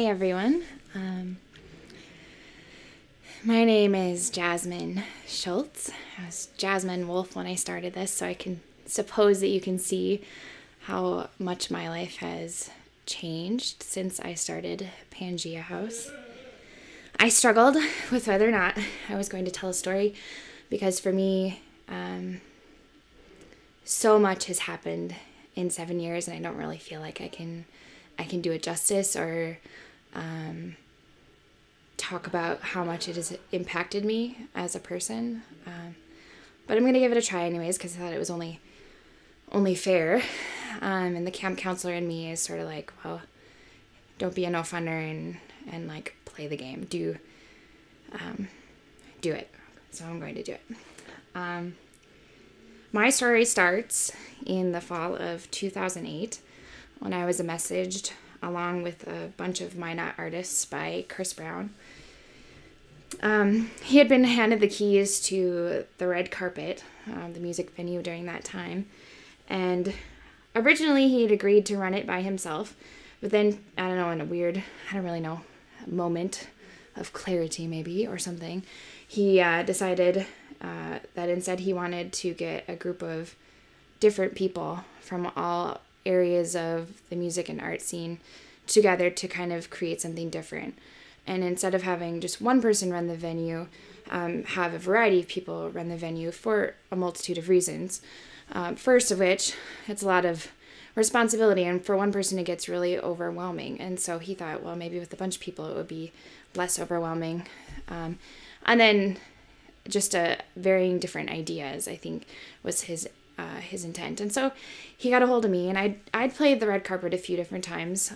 everyone. My name is Jazmine Schultz. I was Jazmine Wolff when I started this, so I can suppose that you can see how much my life has changed since I started Pangea House. I struggled with whether or not I was going to tell a story because for me, so much has happened in 7 years, and I don't really feel like I can do it justice or talk about how much it has impacted me as a person. But I'm going to give it a try anyways because I thought it was only fair. And the camp counselor in me is sort of like, well, don't be a no-funner and like play the game. Do it. So I'm going to do it. My story starts in the fall of 2008 when I was messaged along with a bunch of Minot artists by Chris Brown. He had been handed the keys to the red carpet, the music venue during that time, and originally he had agreed to run it by himself, but then, I don't know, in a weird, I don't really know, moment of clarity maybe or something, he decided that instead he wanted to get a group of different people from all areas of the music and art scene together to kind of create something different. And instead of having just one person run the venue, have a variety of people run the venue for a multitude of reasons. First of which, it's a lot of responsibility, and for one person it gets really overwhelming. And so he thought, well, maybe with a bunch of people it would be less overwhelming. And then just varying different ideas, I think, was his intent. And so he got a hold of me, and I'd played the red carpet a few different times.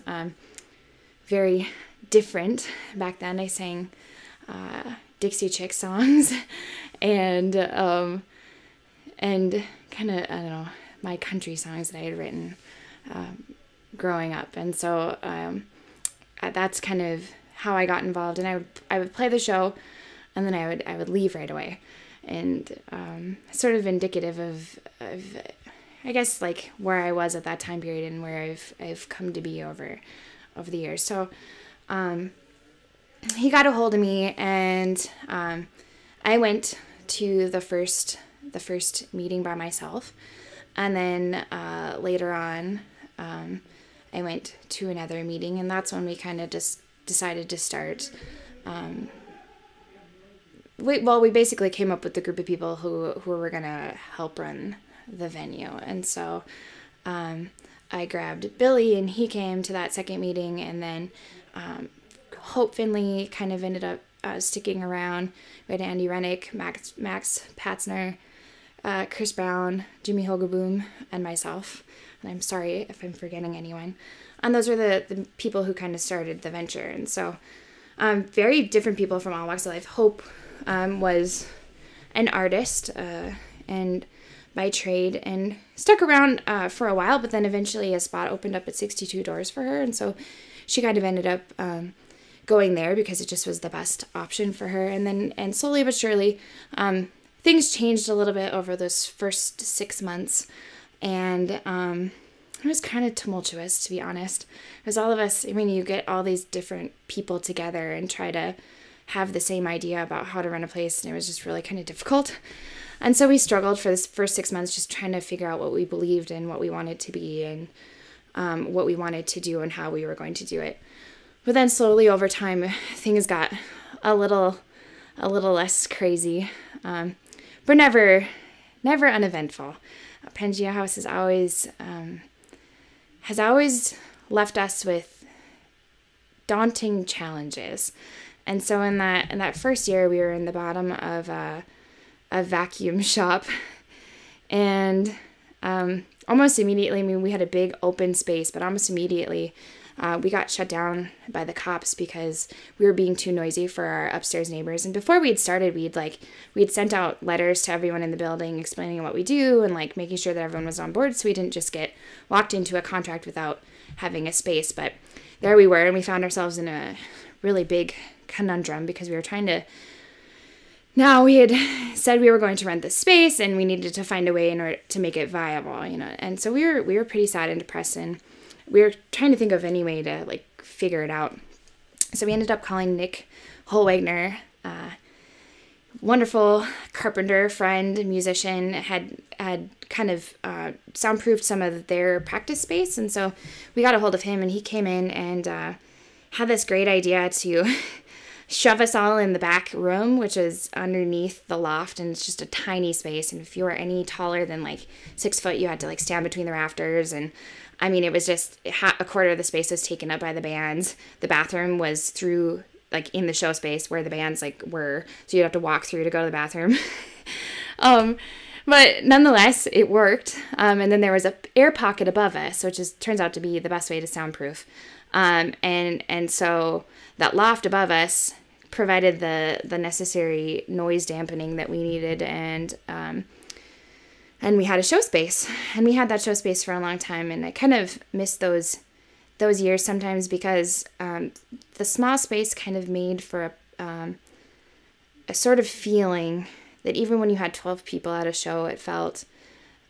Very different back then. I sang Dixie Chick songs and kind of, I don't know, my country songs that I had written growing up. And so that's kind of how I got involved. And I would play the show, and then I would leave right away. And sort of indicative of I guess like where I was at that time period and where I've come to be over the years. So he got a hold of me, and I went to the first meeting by myself, and then later on I went to another meeting, and that's when we kind of just decided to start. We basically came up with the group of people who were going to help run the venue. And so I grabbed Billy, and he came to that second meeting, and then Hope Finley kind of ended up sticking around. We had Andy Rennick, Max Patzner, Chris Brown, Jimmy Hogaboom, and myself. And I'm sorry if I'm forgetting anyone. And those are the people who kind of started the venture. And so very different people from all walks of life. Hope was an artist and by trade, and stuck around for a while, but then eventually a spot opened up at 62 Doors for her, and so she kind of ended up going there because it just was the best option for her. And slowly but surely things changed a little bit over those first 6 months, and it was kind of tumultuous, to be honest, because all of us, I mean, you get all these different people together and try to have the same idea about how to run a place, and it was just really kind of difficult. And so we struggled for this first 6 months just trying to figure out what we believed in, what we wanted to be, and what we wanted to do and how we were going to do it. But then slowly over time, things got a little less crazy, but never uneventful. Pangea House has always left us with daunting challenges. And so in that first year, we were in the bottom of a vacuum shop, and almost immediately, I mean, we had a big open space, but almost immediately we got shut down by the cops because we were being too noisy for our upstairs neighbors. And before we had started, we'd sent out letters to everyone in the building explaining what we do and like making sure that everyone was on board, so we didn't just get locked into a contract without having a space. But there we were, and we found ourselves in a really big conundrum because we were trying to, now we had said we were going to rent this space, and we needed to find a way in order to make it viable, you know. And so we were pretty sad and depressed, and we were trying to think of any way to like figure it out. So we ended up calling Nick Holwagner, wonderful carpenter friend, musician, had kind of soundproofed some of their practice space. And so we got a hold of him, and he came in and had this great idea to shove us all in the back room, which is underneath the loft, and it's just a tiny space. And if you were any taller than like 6 foot, you had to like stand between the rafters. And I mean, it was just a quarter of the space was taken up by the bands. The bathroom was through like in the show space where the bands like were, so you'd have to walk through to go to the bathroom. But nonetheless, it worked. And then there was a air pocket above us, which turns out to be the best way to soundproof. And so that loft above us provided the necessary noise dampening that we needed, and we had a show space, and we had that show space for a long time. And I kind of miss those years sometimes, because the small space kind of made for a sort of feeling that even when you had 12 people at a show, it felt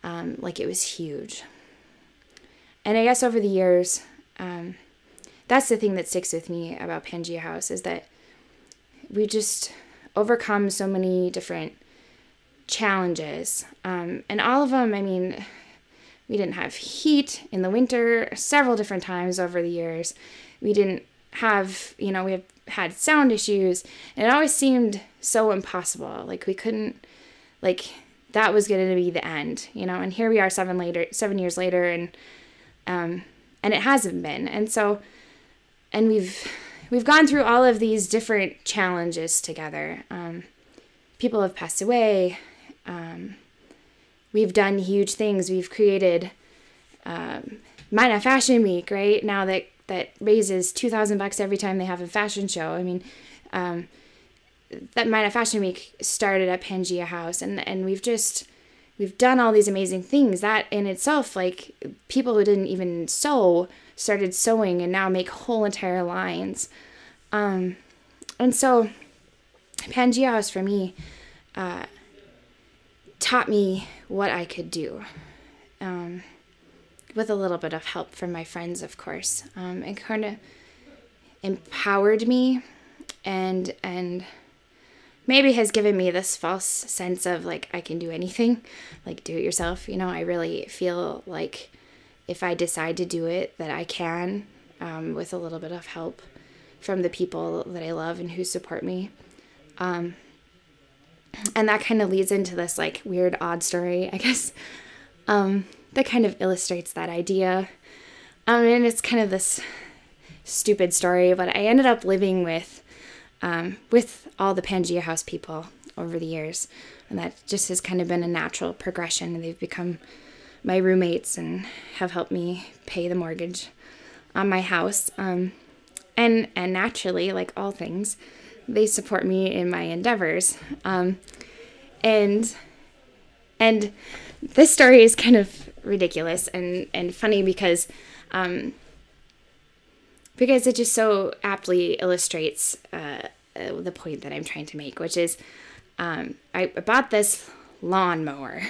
like it was huge. And I guess over the years, that's the thing that sticks with me about Pangea House, is that we just overcome so many different challenges. And all of them, I mean, we didn't have heat in the winter several different times over the years. We didn't have, we have had sound issues, and it always seemed so impossible. Like we couldn't, like that was going to be the end, and here we are 7 years later, and it hasn't been. And so, and we've gone through all of these different challenges together. People have passed away. We've done huge things. We've created Mina Fashion Week, right? Now that raises $2,000 every time they have a fashion show. I mean, that Mina Fashion Week started at Pangea House, and we've done all these amazing things. That in itself, like people who didn't even sew started sewing and now make whole entire lines. And so Pangea House for me taught me what I could do, with a little bit of help from my friends, of course. It kind of empowered me, and maybe has given me this false sense of like I can do anything, like do it yourself. I really feel like if I decide to do it, that I can, with a little bit of help from the people that I love and who support me. And that kind of leads into this like weird, odd story, I guess, that kind of illustrates that idea. And it's kind of this stupid story, but I ended up living with all the Pangea House people over the years. And that just has kind of been a natural progression. They've become my roommates and have helped me pay the mortgage on my house. And naturally, like all things, they support me in my endeavors. And this story is kind of ridiculous and funny because it just so aptly illustrates the point that I'm trying to make, which is I bought this lawnmower,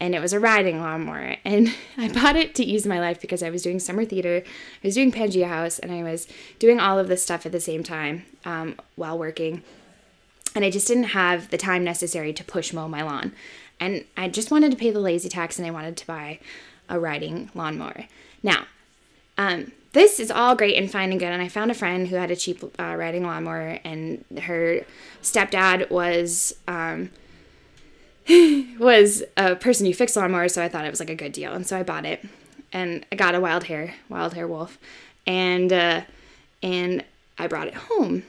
and it was a riding lawnmower, and I bought it to ease my life because I was doing summer theater, I was doing Pangea House, and I was doing all of this stuff at the same time while working, and I just didn't have the time necessary to push mow my lawn, and I just wanted to pay the lazy tax, and I wanted to buy a riding lawnmower. Now, this is all great and fine and good, and I found a friend who had a cheap riding lawnmower, and her stepdad was a person who fixed lawnmowers, so I thought it was like a good deal, and so I bought it, and I got a wild hair Wolff, and I brought it home,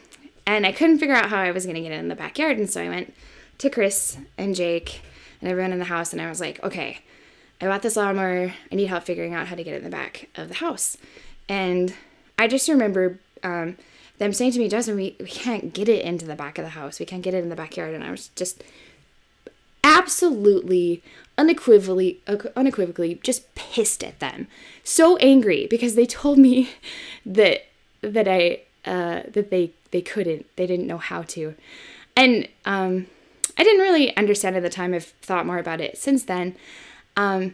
and I couldn't figure out how I was going to get it in the backyard, and so I went to Chris and Jake and everyone in the house, and I was like, okay, I bought this lawnmower, I need help figuring out how to get it in the back of the house. And I just remember them saying to me, Jazmine, we can't get it into the back of the house, we can't get it in the backyard, and I was just absolutely unequivocally just pissed at them, so angry because they told me that they didn't know how to, and I didn't really understand at the time. I've thought more about it since then, and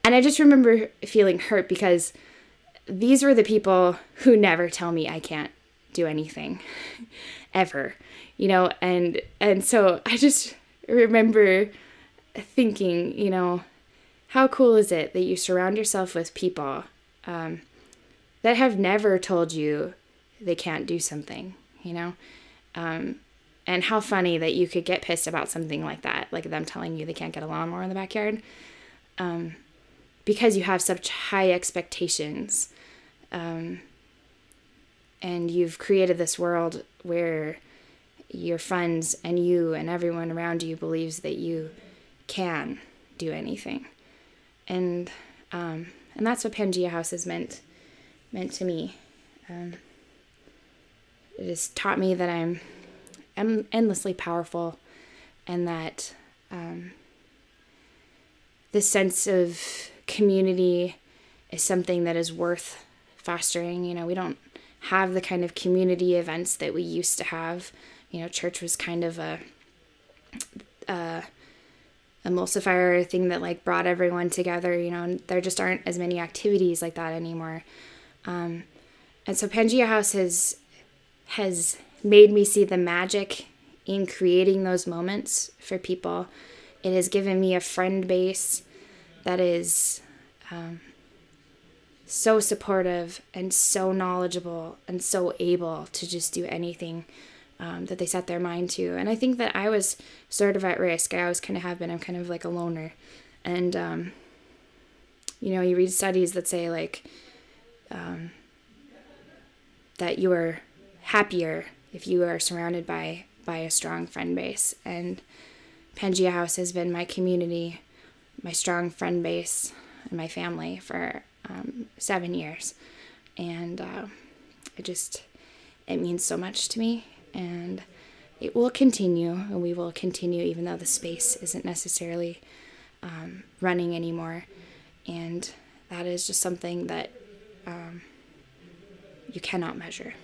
I just remember feeling hurt because these were the people who never tell me I can't do anything ever, you know, and so I just remember thinking, you know, how cool is it that you surround yourself with people that have never told you they can't do something, you know? And how funny that you could get pissed about something like that, like them telling you they can't get a lawnmower in the backyard, because you have such high expectations. And you've created this world where your friends and you and everyone around you believes that you can do anything. And that's what Pangea House has meant to me. It has taught me that I'm endlessly powerful, and that this sense of community is something that is worth fostering. You know, we don't have the kind of community events that we used to have. You know, church was kind of a emulsifier thing that like brought everyone together, you know, and there just aren't as many activities like that anymore. And so Pangea House has made me see the magic in creating those moments for people. It has given me a friend base that is so supportive and so knowledgeable and so able to just do anything that they set their mind to. And I think that I was sort of at risk. I always kind of have been. I'm kind of like a loner. And, you know, you read studies that say like that you are happier if you are surrounded by a strong friend base. And Pangea House has been my community, my strong friend base, and my family for 7 years. And it means so much to me, and it will continue, and we will continue even though the space isn't necessarily running anymore. And that is just something that you cannot measure.